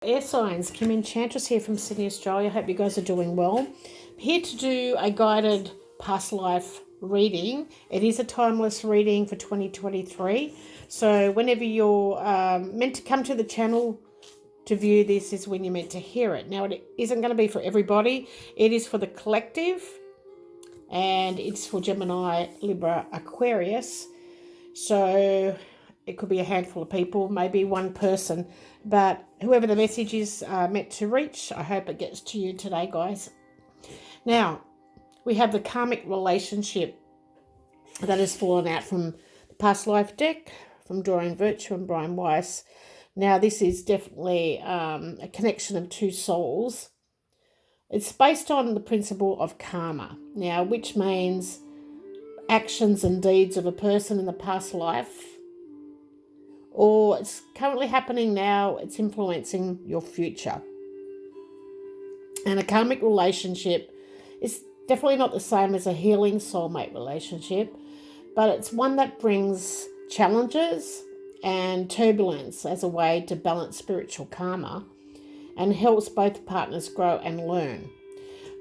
Airsigns, Kim Enchantress here from Sydney, Australia. Hope you guys are doing well. I'm here to do a guided past life reading. It is a timeless reading for 2023. So whenever you're meant to come to the channel to view this is when you're meant to hear it. Now, it isn't going to be for everybody. It is for the collective, and it's for Gemini, Libra, Aquarius. So it could be a handful of people, maybe one person, but whoever the message is meant to reach, I hope it gets to you today, guys. Now, we have the karmic relationship that has fallen out from the past life deck, from Dorian Virtue and Brian Weiss. Now, this is definitely a connection of two souls. It's based on the principle of karma, now, which means actions and deeds of a person in the past life, or it's currently happening now, it's influencing your future. And a karmic relationship is definitely not the same as a healing soulmate relationship, but it's one that brings challenges and turbulence as a way to balance spiritual karma and helps both partners grow and learn.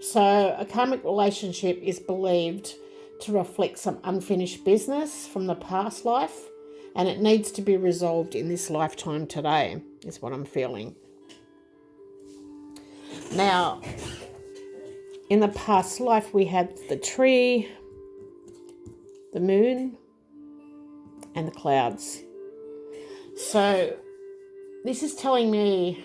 So a karmic relationship is believed to reflect some unfinished business from the past life, and it needs to be resolved in this lifetime today, is what I'm feeling. Now, in the past life, we had the tree, the moon, and the clouds. So this is telling me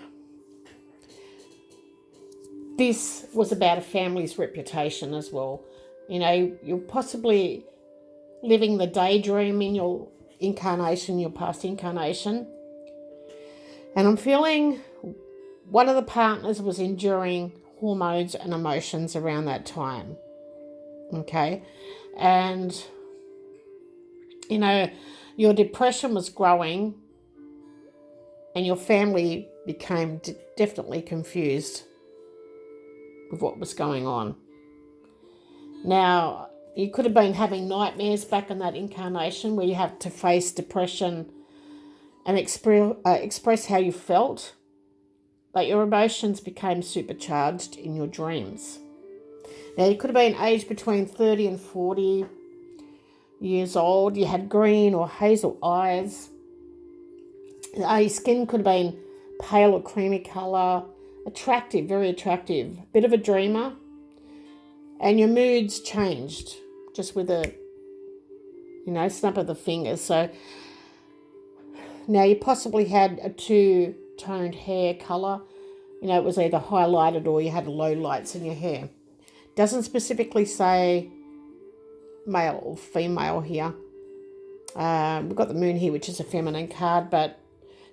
this was about a family's reputation as well. You know, you're possibly living the daydream in your incarnation, your past incarnation. And I'm feeling one of the partners was enduring hormones and emotions around that time. Okay. And, you know, your depression was growing and your family became definitely confused with what was going on. Now, you could have been having nightmares back in that incarnation where you had to face depression and express how you felt, but your emotions became supercharged in your dreams. Now, you could have been aged between 30 and 40 years old. You had green or hazel eyes. Your skin could have been pale or creamy colour, attractive, very attractive, bit of a dreamer, and your moods changed just with a, snap of the fingers. So now you possibly had a two-toned hair colour. It was either highlighted or you had low lights in your hair. Doesn't specifically say male or female here. We've got the moon here, which is a feminine card, but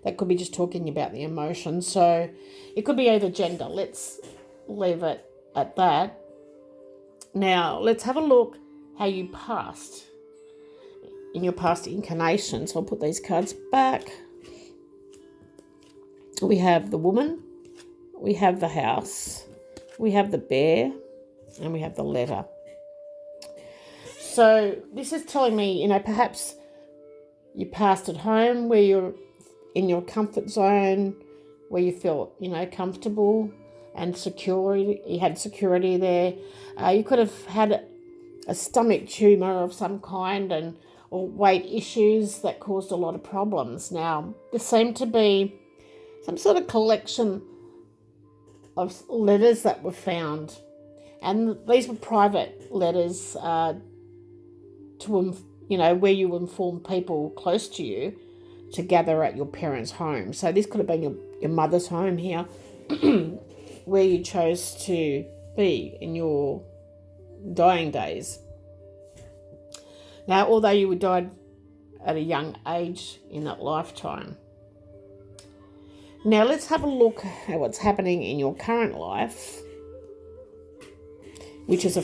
that could be just talking about the emotions. So it could be either gender. Let's leave it at that. Now, let's have a look how you passed in your past incarnation. So I'll put these cards back. We have the woman, we have the house, we have the bear, and we have the letter. So this is telling me, perhaps you passed at home where you're in your comfort zone, where you feel, comfortable and secure. You had security there. You could have had a stomach tumour of some kind or weight issues that caused a lot of problems. Now, there seemed to be some sort of collection of letters that were found. And these were private letters to, where you inform people close to you to gather at your parents' home. So this could have been your mother's home here, where you chose to be in your dying days. Now, although you died at a young age in that lifetime. Now, let's have a look at what's happening in your current life, which is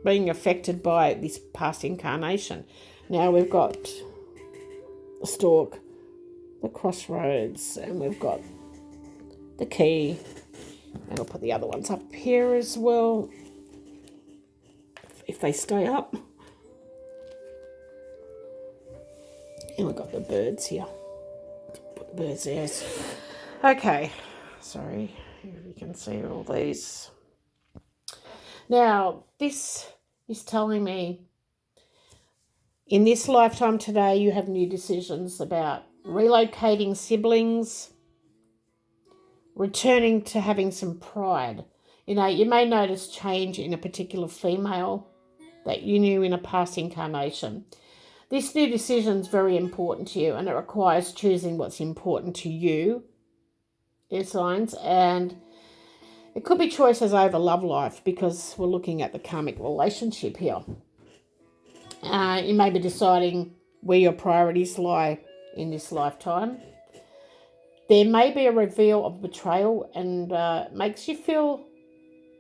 being affected by this past incarnation. Now, we've got the stork, the crossroads, and we've got the key, and I'll put the other ones up here as well if they stay up. And we've got the birds here. Put the birds there. Okay, sorry, if you can see all these. Now, this is telling me in this lifetime today, you have new decisions about relocating siblings, returning to having some pride. You know, you may notice change in a particular female that you knew in a past incarnation. This new decision is very important to you, and it requires choosing what's important to you, Airsigns, and it could be choices over love life because we're looking at the karmic relationship here. You may be deciding where your priorities lie in this lifetime. There may be a reveal of betrayal and makes you feel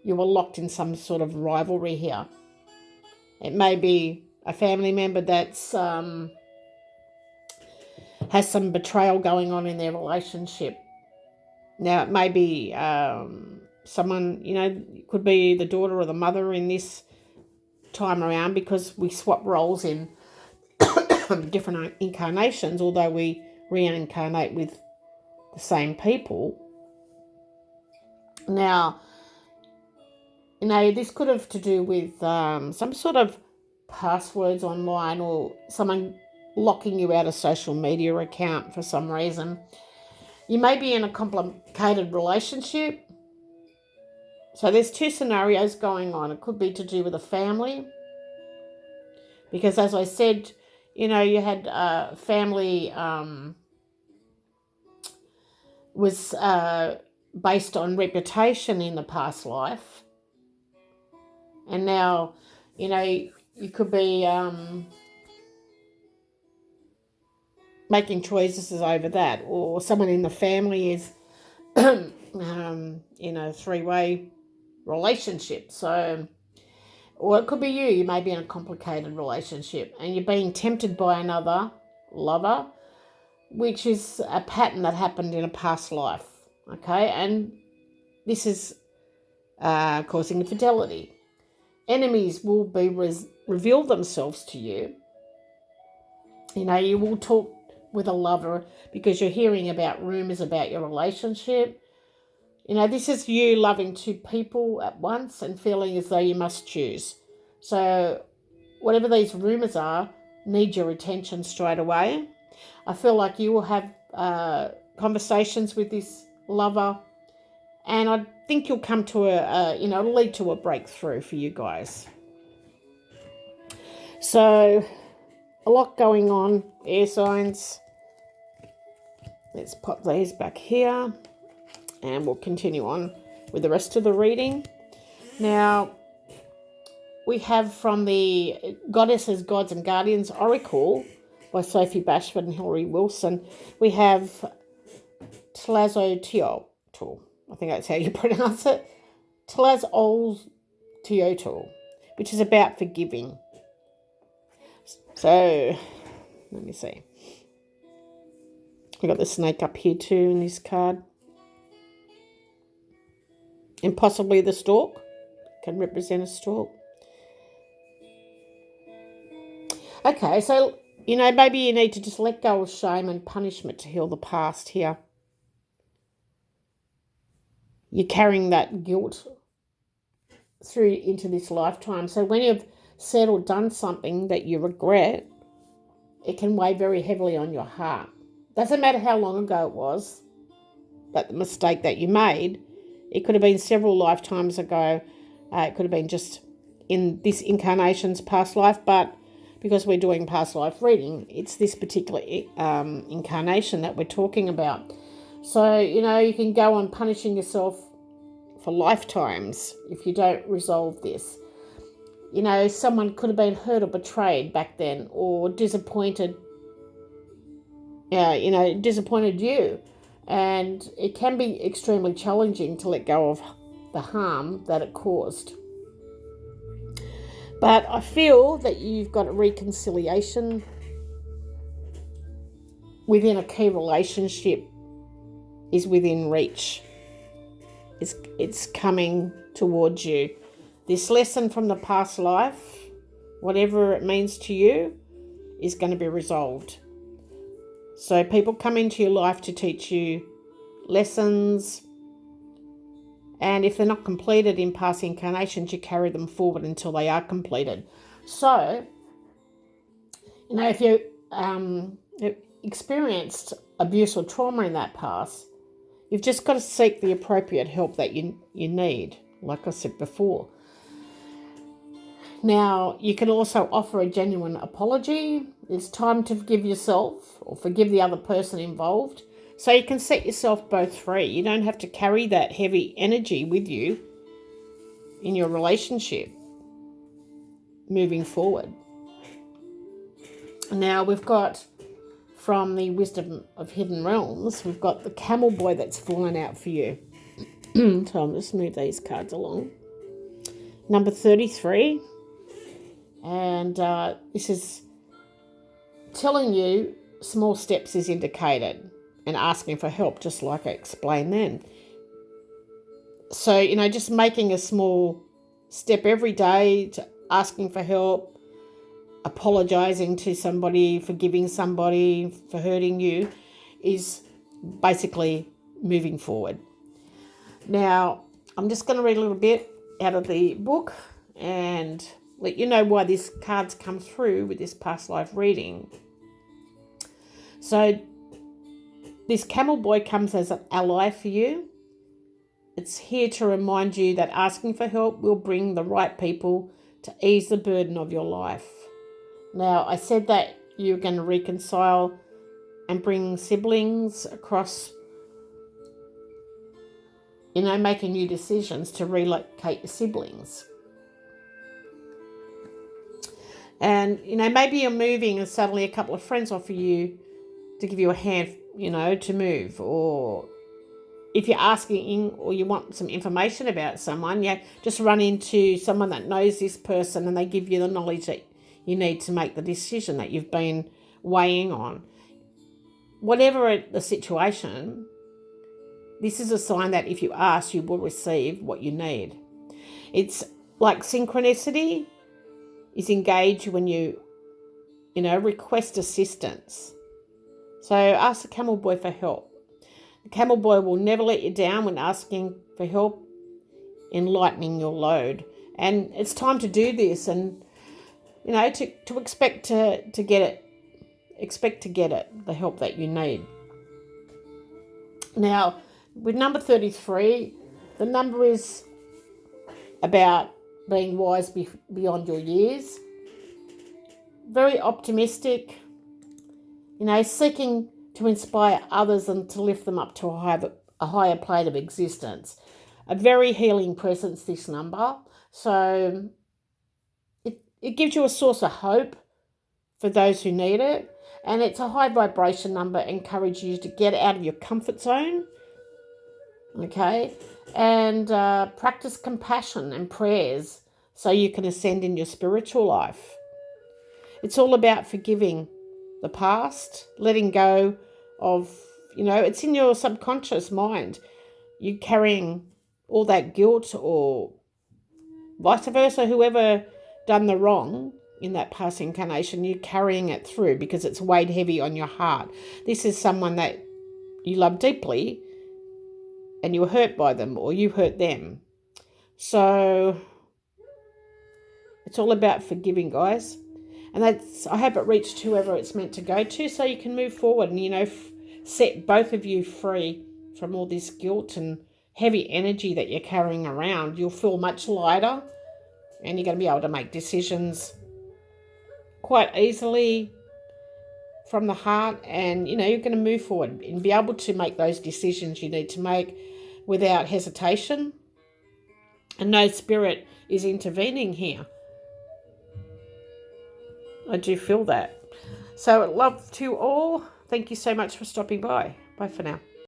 you were locked in some sort of rivalry here. It may be a family member that's has some betrayal going on in their relationship. Now, it may be someone, you know, it could be the daughter or the mother in this time around because we swap roles in different incarnations, although we reincarnate with the same people. Now, you know, this could have to do with some sort of passwords online or someone locking you out of social media account for some reason. You may be in a complicated relationship. So there's two scenarios going on. It could be to do with a family. Because as I said, you know, you had family was based on reputation in the past life. And now, you know, you could be making choices over that, or someone in the family is, you know, three-way relationship. So, or it could be you. You may be in a complicated relationship and you're being tempted by another lover, which is a pattern that happened in a past life. Okay, and this is causing infidelity. Enemies will be reveal themselves to you. You know, you will talk with a lover because you're hearing about rumors about your relationship. You know, this is you loving two people at once and feeling as though you must choose. So whatever these rumors are, need your attention straight away. I feel like you will have conversations with this lover, and I think you'll come to it'll lead to a breakthrough for you guys. So a lot going on, air signs. Let's pop these back here and we'll continue on with the rest of the reading. Now, we have from the Goddesses, Gods and Guardians Oracle by Sophie Bashford and Hilary Wilson, we have Tlazolteotl. I think that's how you pronounce it. Tlazolteotl, which is about forgiving. So, let me see. I got the snake up here too in this card. And possibly the stork can represent a stork. Okay, so, you know, maybe you need to just let go of shame and punishment to heal the past here. You're carrying that guilt through into this lifetime. So when you've said or done something that you regret, it can weigh very heavily on your heart. Doesn't matter how long ago it was, that the mistake that you made. It could have been several lifetimes ago. It could have been just in this incarnation's past life, but because we're doing past life reading, it's this particular incarnation that we're talking about. So, you know, you can go on punishing yourself for lifetimes if you don't resolve this. You know, someone could have been hurt or betrayed back then, or disappointed you. And it can be extremely challenging to let go of the harm that it caused. But I feel that you've got a reconciliation within a key relationship is within reach. It's coming towards you. This lesson from the past life, whatever it means to you, is going to be resolved. So people come into your life to teach you lessons, and if they're not completed in past incarnations, you carry them forward until they are completed. So, if you experienced abuse or trauma in that past, you've just got to seek the appropriate help that you need, like I said before. Now, you can also offer a genuine apology. It's time to forgive yourself or forgive the other person involved, so you can set yourself both free. You don't have to carry that heavy energy with you in your relationship moving forward. Now, we've got, from the Wisdom of Hidden Realms, we've got the Camel Boy that's fallen out for you. So I'll just move these cards along. Number 33. And this is telling you small steps is indicated and asking for help, just like I explained then. So, just making a small step every day to asking for help, apologizing to somebody, forgiving somebody for hurting you, is basically moving forward. Now, I'm just going to read a little bit out of the book and let you know why these cards come through with this past life reading. So, this Camel Boy comes as an ally for you. It's here to remind you that asking for help will bring the right people to ease the burden of your life. Now, I said that you're going to reconcile and bring siblings across, making new decisions to relocate your siblings. And, maybe you're moving and suddenly a couple of friends offer you to give you a hand, to move. Or if you're asking or you want some information about someone, just run into someone that knows this person and they give you the knowledge that you need to make the decision that you've been weighing on. Whatever the situation, this is a sign that if you ask, you will receive what you need. It's like synchronicity is engaged when you request assistance. So ask the Camel Boy for help. The Camel Boy will never let you down when asking for help in lightening your load. And it's time to do this and, to expect to get it. Expect to get it, the help that you need. Now, with number 33, the number is about being wise beyond your years. Very optimistic, seeking to inspire others and to lift them up to a higher plane of existence. A very healing presence, this number. So it gives you a source of hope for those who need it. And it's a high vibration number, encourages you to get out of your comfort zone. Okay? And practice compassion and prayers so you can ascend in your spiritual life. It's all about forgiving the past, letting go of, it's in your subconscious mind. You carrying all that guilt or vice versa, whoever done the wrong in that past incarnation, you're carrying it through because it's weighed heavy on your heart. This is someone that you love deeply and you were hurt by them or you hurt them. So it's all about forgiving, guys. And I hope it reached whoever it's meant to go to so you can move forward and, set both of you free from all this guilt and heavy energy that you're carrying around. You'll feel much lighter and you're going to be able to make decisions quite easily from the heart and, you're going to move forward and be able to make those decisions you need to make without hesitation. And no spirit is intervening here. I do feel that. So love to you all. Thank you so much for stopping by. Bye for now.